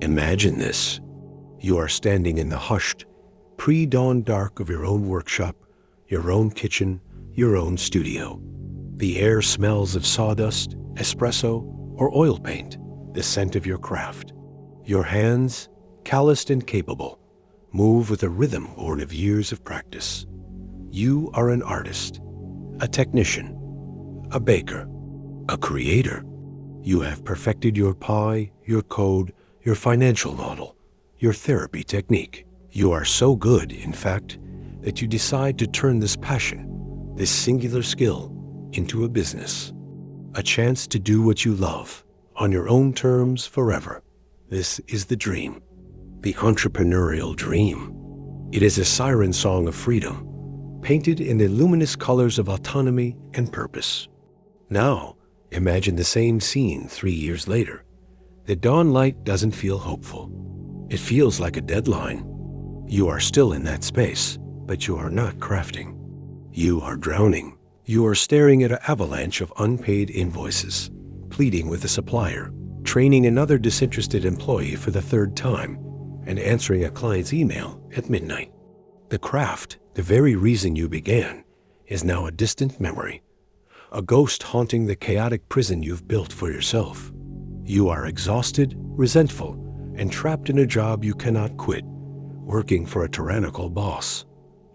Imagine this. You are standing in the hushed, pre-dawn dark of your own workshop, your own kitchen, your own studio. The air smells of sawdust, espresso, or oil paint, the scent of your craft. Your hands, calloused and capable, move with a rhythm born of years of practice. You are an artist, a technician, a baker, a creator. You have perfected your pie, your code, your financial model, your therapy technique. You are so good, in fact, that you decide to turn this passion, this singular skill, into a business. A chance to do what you love, on your own terms forever. This is the dream, the entrepreneurial dream. It is a siren song of freedom, painted in the luminous colors of autonomy and purpose. Now, imagine the same scene 3 years later. The dawn light doesn't feel hopeful. It feels like a deadline. You are still in that space, but you are not crafting. You are drowning. You are staring at an avalanche of unpaid invoices, pleading with a supplier, training another disinterested employee for the third time, and answering a client's email at midnight. The craft, the very reason you began, is now a distant memory, a ghost haunting the chaotic prison you've built for yourself. You are exhausted, resentful, and trapped in a job you cannot quit, working for a tyrannical boss,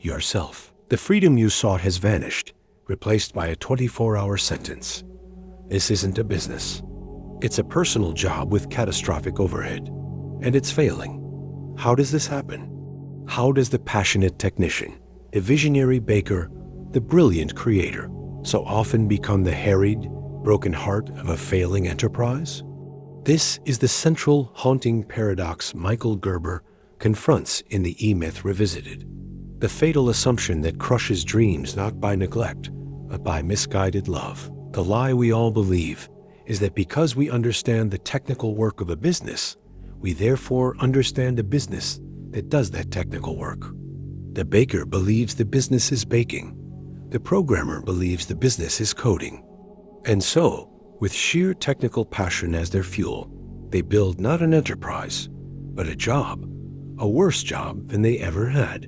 yourself. The freedom you sought has vanished, replaced by a 24-hour sentence. This isn't a business. It's a personal job with catastrophic overhead, and it's failing. How does this happen? How does the passionate technician, the visionary baker, the brilliant creator, so often become the harried, broken heart of a failing enterprise? This is the central haunting paradox Michael Gerber confronts in the E-Myth Revisited. The fatal assumption that crushes dreams not by neglect, but by misguided love. The lie we all believe is that because we understand the technical work of a business, we therefore understand a business that does that technical work. The baker believes the business is baking. The programmer believes the business is coding. And so, with sheer technical passion as their fuel, they build not an enterprise, but a job, a worse job than they ever had.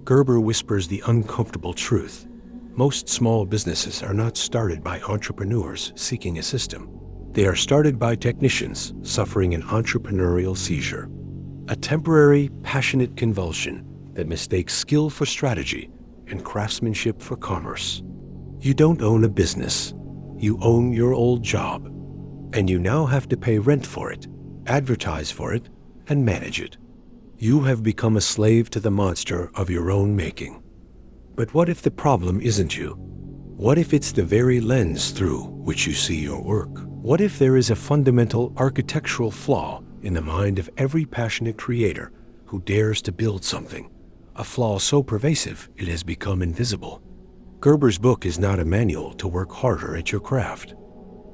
Gerber whispers the uncomfortable truth. Most small businesses are not started by entrepreneurs seeking a system. They are started by technicians suffering an entrepreneurial seizure, a temporary, passionate convulsion that mistakes skill for strategy and craftsmanship for commerce. You don't own a business. You own your old job, and you now have to pay rent for it, advertise for it, and manage it. You have become a slave to the monster of your own making. But what if the problem isn't you? What if it's the very lens through which you see your work? What if there is a fundamental architectural flaw in the mind of every passionate creator who dares to build something, a flaw so pervasive it has become invisible? Gerber's book is not a manual to work harder at your craft.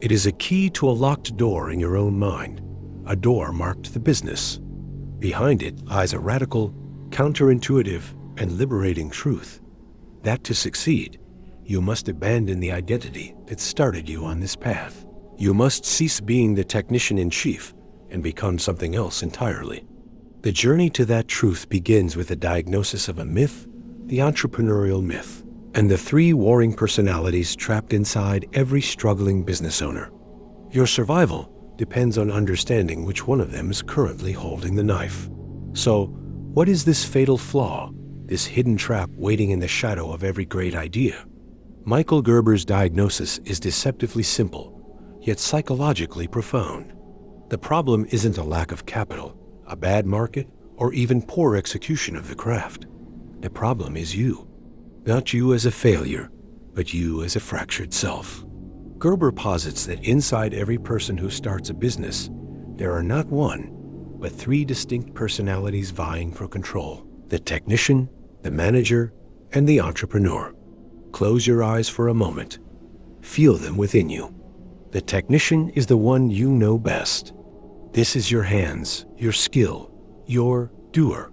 It is a key to a locked door in your own mind, a door marked the business. Behind it lies a radical, counterintuitive, and liberating truth, that to succeed, you must abandon the identity that started you on this path. You must cease being the technician-in-chief and become something else entirely. The journey to that truth begins with a diagnosis of a myth, the entrepreneurial myth, and the three warring personalities trapped inside every struggling business owner. Your survival depends on understanding which one of them is currently holding the knife. So, what is this fatal flaw, this hidden trap waiting in the shadow of every great idea? Michael Gerber's diagnosis is deceptively simple, yet psychologically profound. The problem isn't a lack of capital, a bad market, or even poor execution of the craft. The problem is you. Not you as a failure, but you as a fractured self. Gerber posits that inside every person who starts a business, there are not one, but three distinct personalities vying for control: the technician, the manager, and the entrepreneur. Close your eyes for a moment. Feel them within you. The technician is the one you know best. This is your hands, your skill, your doer.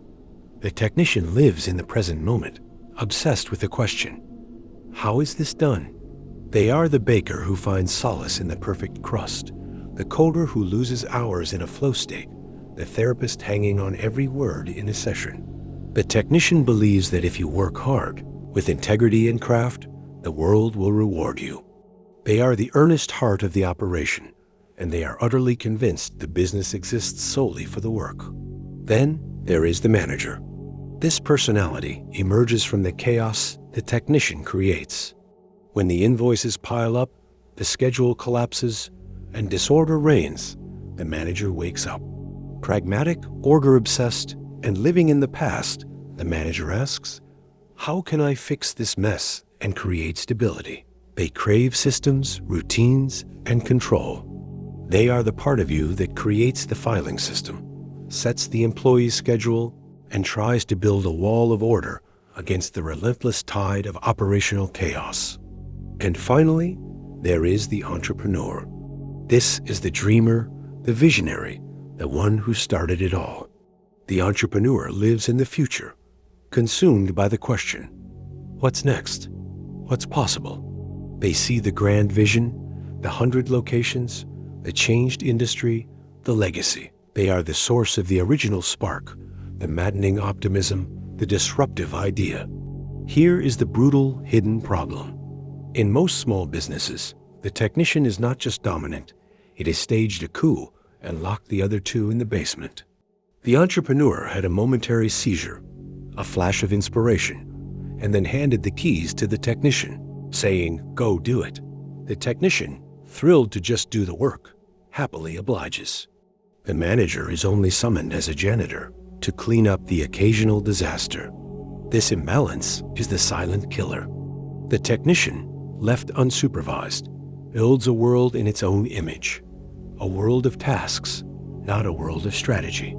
The technician lives in the present moment, obsessed with the question, how is this done? They are the baker who finds solace in the perfect crust, the coder who loses hours in a flow state, the therapist hanging on every word in a session. The technician believes that if you work hard, with integrity and craft, the world will reward you. They are the earnest heart of the operation, and they are utterly convinced the business exists solely for the work. Then there is the manager. This personality emerges from the chaos the technician creates. When the invoices pile up, the schedule collapses, and disorder reigns, the manager wakes up. Pragmatic, order-obsessed, and living in the past, the manager asks, "How can I fix this mess and create stability?" They crave systems, routines, and control. They are the part of you that creates the filing system, sets the employee's schedule, and tries to build a wall of order against the relentless tide of operational chaos. And finally, there is the entrepreneur. This is the dreamer, the visionary, the one who started it all. The entrepreneur lives in the future, consumed by the question, what's next? What's possible? They see the grand vision, the 100 locations, the changed industry, the legacy. They are the source of the original spark, the maddening optimism, the disruptive idea. Here is the brutal, hidden problem. In most small businesses, the technician is not just dominant, it has staged a coup and locked the other two in the basement. The entrepreneur had a momentary seizure, a flash of inspiration, and then handed the keys to the technician, saying, "Go do it." The technician, thrilled to just do the work, happily obliges. The manager is only summoned as a janitor to clean up the occasional disaster. This imbalance is the silent killer. The technician, left unsupervised, builds a world in its own image, a world of tasks, not a world of strategy,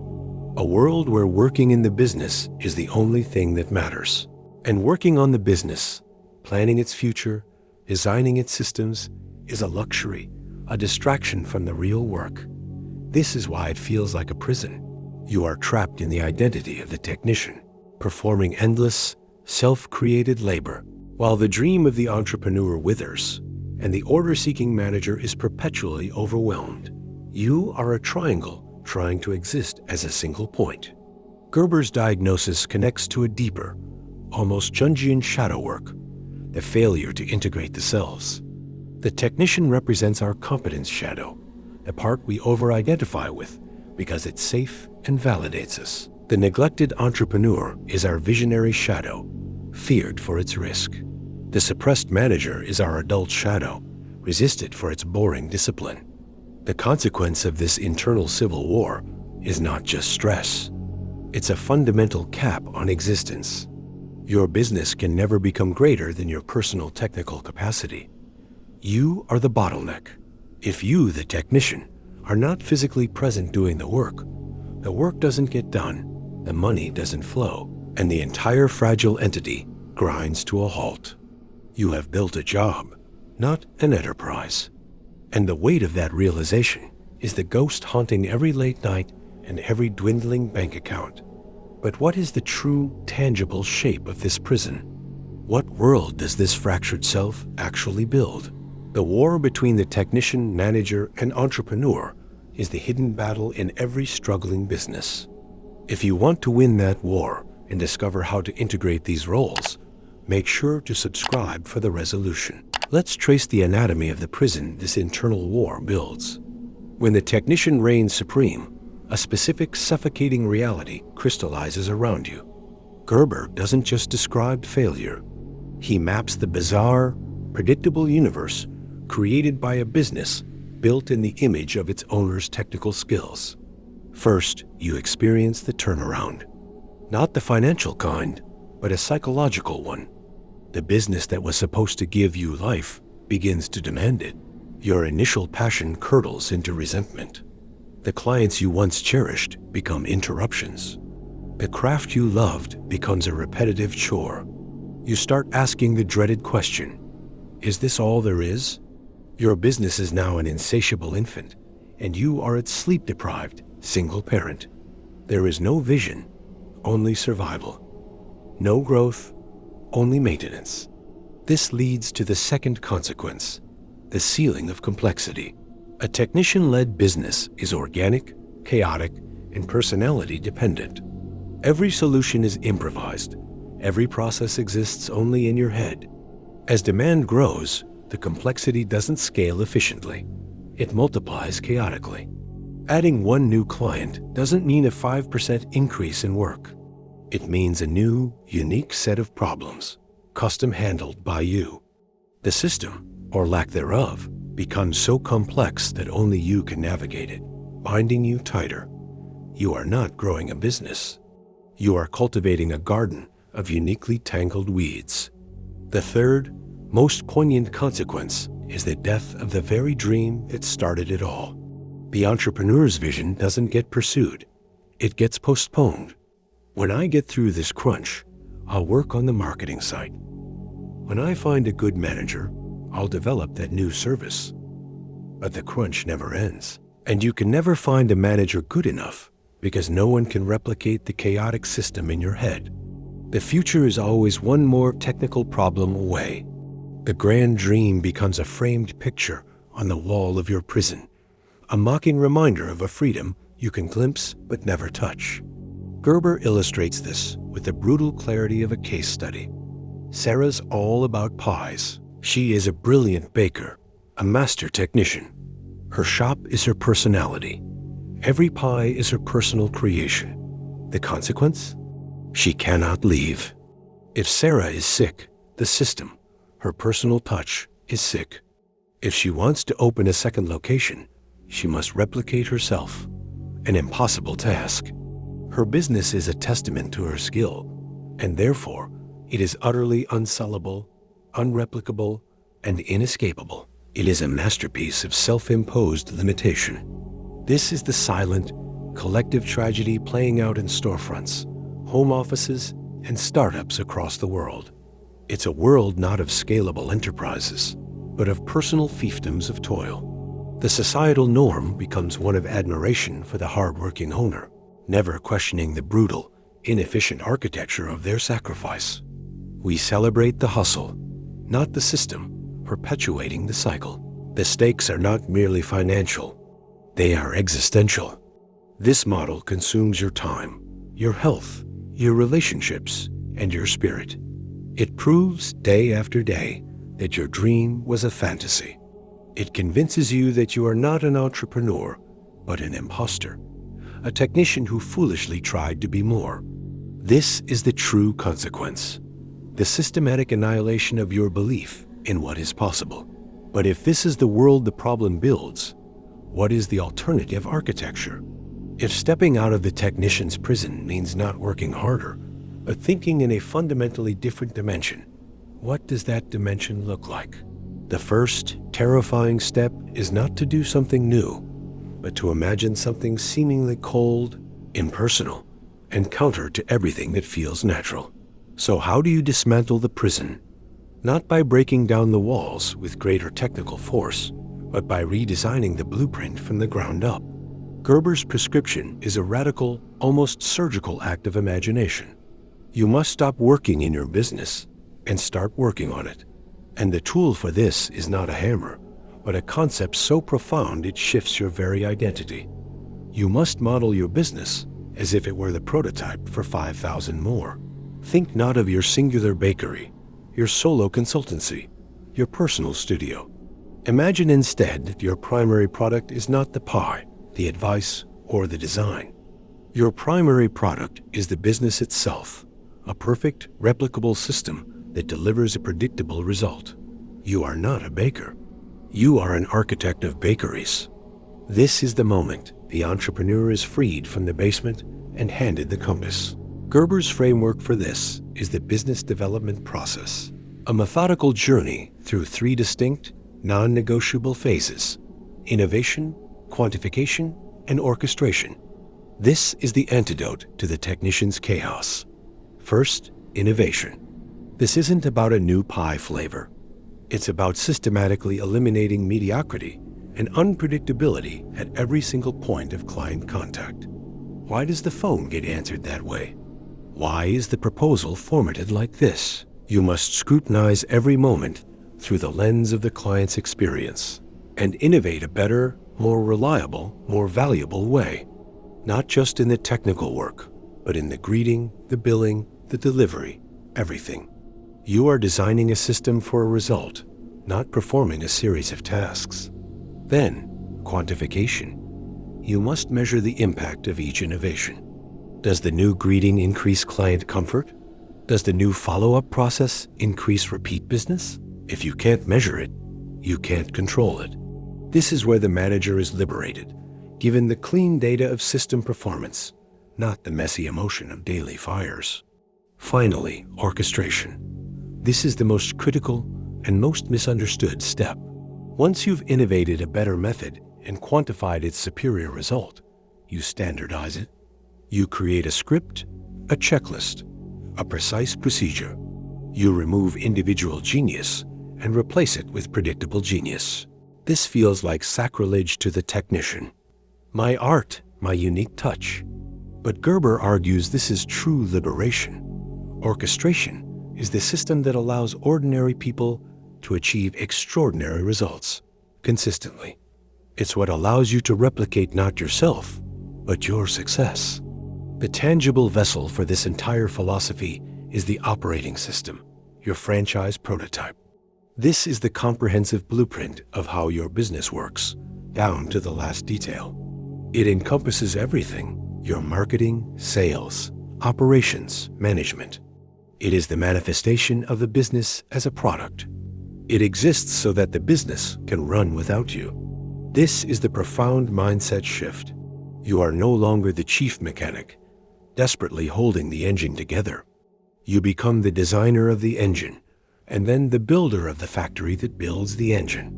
a world where working in the business is the only thing that matters. And working on the business, planning its future, designing its systems, is a luxury, a distraction from the real work. This is why it feels like a prison. You are trapped in the identity of the technician, performing endless, self-created labor, while the dream of the entrepreneur withers, and the order-seeking manager is perpetually overwhelmed. You are a triangle trying to exist as a single point. Gerber's diagnosis connects to a deeper, almost Jungian shadow work, the failure to integrate the selves. The technician represents our competence shadow, the part we over-identify with because it's safe and validates us. The neglected entrepreneur is our visionary shadow, feared for its risk. The suppressed manager is our adult shadow, resisted for its boring discipline. The consequence of this internal civil war is not just stress. It's a fundamental cap on existence. Your business can never become greater than your personal technical capacity. You are the bottleneck. If you, the technician, are not physically present doing the work doesn't get done, the money doesn't flow, and the entire fragile entity grinds to a halt. You have built a job, not an enterprise. And the weight of that realization is the ghost haunting every late night and every dwindling bank account. But what is the true, tangible shape of this prison? What world does this fractured self actually build? The war between the technician, manager, and entrepreneur is the hidden battle in every struggling business. If you want to win that war and discover how to integrate these roles, make sure to subscribe for the resolution. Let's trace the anatomy of the prison this internal war builds. When the technician reigns supreme, a specific suffocating reality crystallizes around you. Gerber doesn't just describe failure. He maps the bizarre, predictable universe created by a business built in the image of its owner's technical skills. First, you experience the turnaround. Not the financial kind, but a psychological one. The business that was supposed to give you life begins to demand it. Your initial passion curdles into resentment. The clients you once cherished become interruptions. The craft you loved becomes a repetitive chore. You start asking the dreaded question, is this all there is? Your business is now an insatiable infant, and you are its sleep-deprived, single parent. There is no vision, only survival. No growth, only maintenance. This leads to the second consequence, the ceiling of complexity. A technician-led business is organic, chaotic, and personality dependent. Every solution is improvised. Every process exists only in your head. As demand grows, the complexity doesn't scale efficiently. It multiplies chaotically. Adding one new client doesn't mean a 5% increase in work. It means a new, unique set of problems, custom handled by you. The system, or lack thereof, becomes so complex that only you can navigate it, binding you tighter. You are not growing a business. You are cultivating a garden of uniquely tangled weeds. The third, most poignant consequence is the death of the very dream that started it all. The entrepreneur's vision doesn't get pursued. It gets postponed. When I get through this crunch, I'll work on the marketing side. When I find a good manager, I'll develop that new service. But the crunch never ends, and you can never find a manager good enough because no one can replicate the chaotic system in your head. The future is always one more technical problem away. The grand dream becomes a framed picture on the wall of your prison, a mocking reminder of a freedom you can glimpse but never touch. Gerber illustrates this with the brutal clarity of a case study. Sarah's all about pies. She is a brilliant baker, a master technician. Her shop is her personality. Every pie is her personal creation. The consequence? She cannot leave. If Sarah is sick, the system, her personal touch, is sick. If she wants to open a second location, she must replicate herself, an impossible task. Her business is a testament to her skill, and therefore it is utterly unsellable, unreplicable, and inescapable. It is a masterpiece of self-imposed limitation. This is the silent, collective tragedy playing out in storefronts, home offices, and startups across the world. It's a world not of scalable enterprises, but of personal fiefdoms of toil. The societal norm becomes one of admiration for the hard-working owner, never questioning the brutal, inefficient architecture of their sacrifice. We celebrate the hustle, not the system, perpetuating the cycle. The stakes are not merely financial. They are existential. This model consumes your time, your health, your relationships, and your spirit. It proves day after day that your dream was a fantasy. It convinces you that you are not an entrepreneur, but an imposter, a technician who foolishly tried to be more. This is the true consequence, the systematic annihilation of your belief in what is possible. But if this is the world the problem builds, what is the alternative architecture? If stepping out of the technician's prison means not working harder, but thinking in a fundamentally different dimension, what does that dimension look like? The first, terrifying step is not to do something new, but to imagine something seemingly cold, impersonal, and counter to everything that feels natural. So how do you dismantle the prison? Not by breaking down the walls with greater technical force, but by redesigning the blueprint from the ground up. Gerber's prescription is a radical, almost surgical act of imagination. You must stop working in your business and start working on it. And the tool for this is not a hammer, but a concept so profound it shifts your very identity. You must model your business as if it were the prototype for 5,000 more. Think not of your singular bakery, your solo consultancy, your personal studio. Imagine instead that your primary product is not the pie, the advice, or the design. Your primary product is the business itself, a perfect, replicable system that delivers a predictable result. You are not a baker. You are an architect of bakeries. This is the moment the entrepreneur is freed from the basement and handed the compass. Gerber's framework for this is the business development process, a methodical journey through 3 distinct, non-negotiable phases: innovation, quantification, and orchestration. This is the antidote to the technician's chaos. First, innovation. This isn't about a new pie flavor. It's about systematically eliminating mediocrity and unpredictability at every single point of client contact. Why does the phone get answered that way? Why is the proposal formatted like this? You must scrutinize every moment through the lens of the client's experience and innovate a better, more reliable, more valuable way. Not just in the technical work, but in the greeting, the billing, the delivery, everything. You are designing a system for a result, not performing a series of tasks. Then, quantification. You must measure the impact of each innovation. Does the new greeting increase client comfort? Does the new follow-up process increase repeat business? If you can't measure it, you can't control it. This is where the manager is liberated, given the clean data of system performance, not the messy emotion of daily fires. Finally, orchestration. This is the most critical and most misunderstood step. Once you've innovated a better method and quantified its superior result, you standardize it. You create a script, a checklist, a precise procedure. You remove individual genius and replace it with predictable genius. This feels like sacrilege to the technician. My art, my unique touch. But Gerber argues this is true liberation. Orchestration is the system that allows ordinary people to achieve extraordinary results consistently. It's what allows you to replicate not yourself, but your success. The tangible vessel for this entire philosophy is the operating system, your franchise prototype. This is the comprehensive blueprint of how your business works, down to the last detail. It encompasses everything: your marketing, sales, operations, management. It is the manifestation of the business as a product. It exists so that the business can run without you. This is the profound mindset shift. You are no longer the chief mechanic, desperately holding the engine together. You become the designer of the engine, and then the builder of the factory that builds the engine.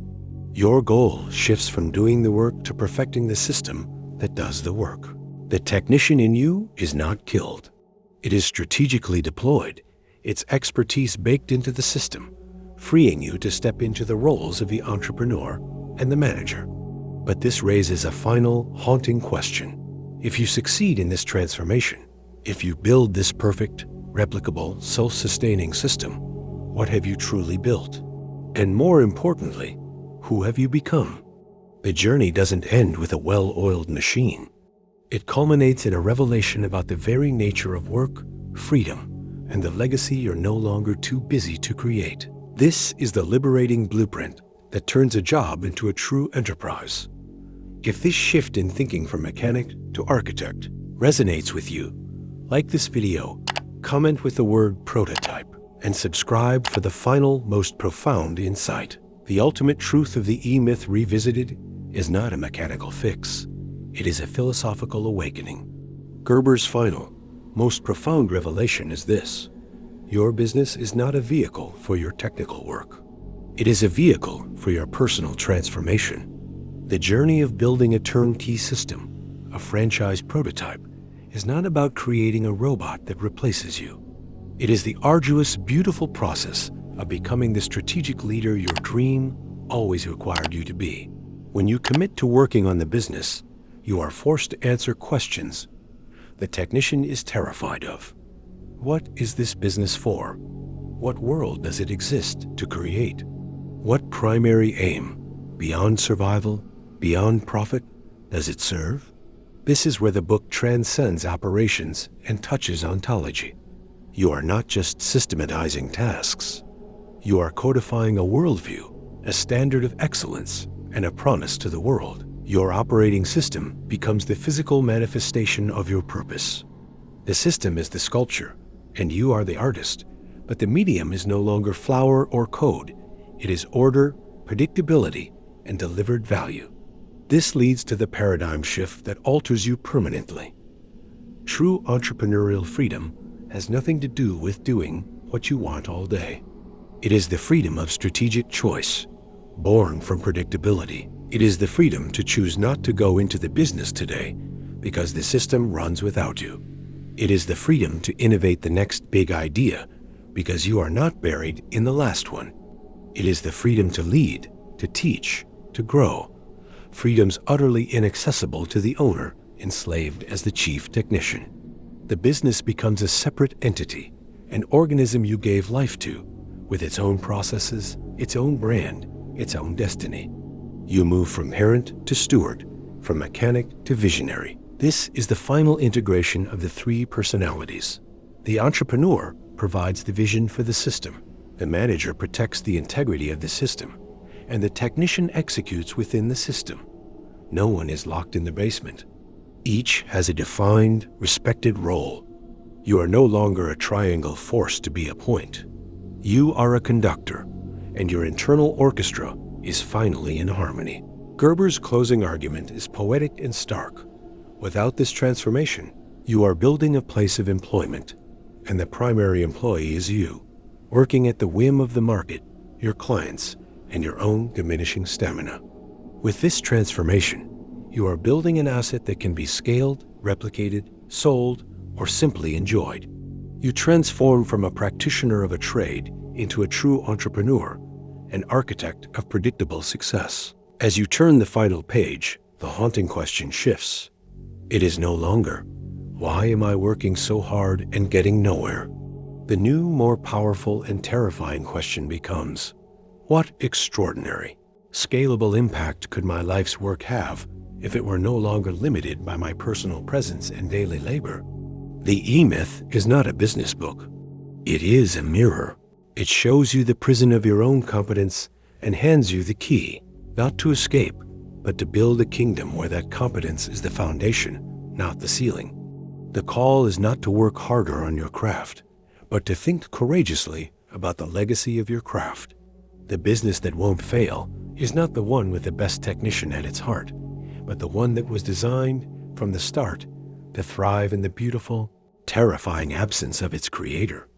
Your goal shifts from doing the work to perfecting the system that does the work. The technician in you is not killed. It is strategically deployed, its expertise baked into the system, freeing you to step into the roles of the entrepreneur and the manager. But this raises a final, haunting question. If you succeed in this transformation, if you build this perfect, replicable, self-sustaining system, what have you truly built? And more importantly, who have you become? The journey doesn't end with a well-oiled machine. It culminates in a revelation about the very nature of work, freedom, and the legacy you're no longer too busy to create. This is the liberating blueprint that turns a job into a true enterprise. If this shift in thinking from mechanic to architect resonates with you, like this video, comment with the word prototype, and subscribe for the final, most profound insight. The ultimate truth of the E-Myth Revisited is not a mechanical fix. It is a philosophical awakening. Gerber's final, most profound revelation is this: your business is not a vehicle for your technical work. It is a vehicle for your personal transformation. The journey of building a turnkey system, a franchise prototype, is not about creating a robot that replaces you. It is the arduous, beautiful process of becoming the strategic leader your dream always required you to be. When you commit to working on the business, you are forced to answer questions the technician is terrified of. What is this business for? What world does it exist to create? What primary aim, beyond survival, beyond profit, does it serve? This is where the book transcends operations and touches ontology. You are not just systematizing tasks. You are codifying a worldview, a standard of excellence, and a promise to the world. Your operating system becomes the physical manifestation of your purpose. The system is the sculpture, and you are the artist, but the medium is no longer flour or code. It is order, predictability, and delivered value. This leads to the paradigm shift that alters you permanently. True entrepreneurial freedom has nothing to do with doing what you want all day. It is the freedom of strategic choice, born from predictability. It is the freedom to choose not to go into the business today because the system runs without you. It is the freedom to innovate the next big idea because you are not buried in the last one. It is the freedom to lead, to teach, to grow. Freedoms utterly inaccessible to the owner, enslaved as the chief technician. The business becomes a separate entity, an organism you gave life to, with its own processes, its own brand, its own destiny. You move from parent to steward, from mechanic to visionary. This is the final integration of the three personalities. The entrepreneur provides the vision for the system, the manager protects the integrity of the system, and the technician executes within the system. No one is locked in the basement. Each has a defined, respected role. You are no longer a triangle forced to be a point. You are a conductor, and your internal orchestra is finally in harmony. Gerber's closing argument is poetic and stark. Without this transformation, you are building a place of employment, and the primary employee is you, working at the whim of the market, your clients, and your own diminishing stamina. With this transformation, you are building an asset that can be scaled, replicated, sold, or simply enjoyed. You transform from a practitioner of a trade into a true entrepreneur, an architect of predictable success. As you turn the final page, the haunting question shifts. It is no longer, why am I working so hard and getting nowhere? The new, more powerful and terrifying question becomes, what extraordinary, scalable impact could my life's work have if it were no longer limited by my personal presence and daily labor? The E-Myth is not a business book. It is a mirror. It shows you the prison of your own competence and hands you the key, not to escape, but to build a kingdom where that competence is the foundation, not the ceiling. The call is not to work harder on your craft, but to think courageously about the legacy of your craft. The business that won't fail is not the one with the best technician at its heart, but the one that was designed from the start to thrive in the beautiful, terrifying absence of its creator.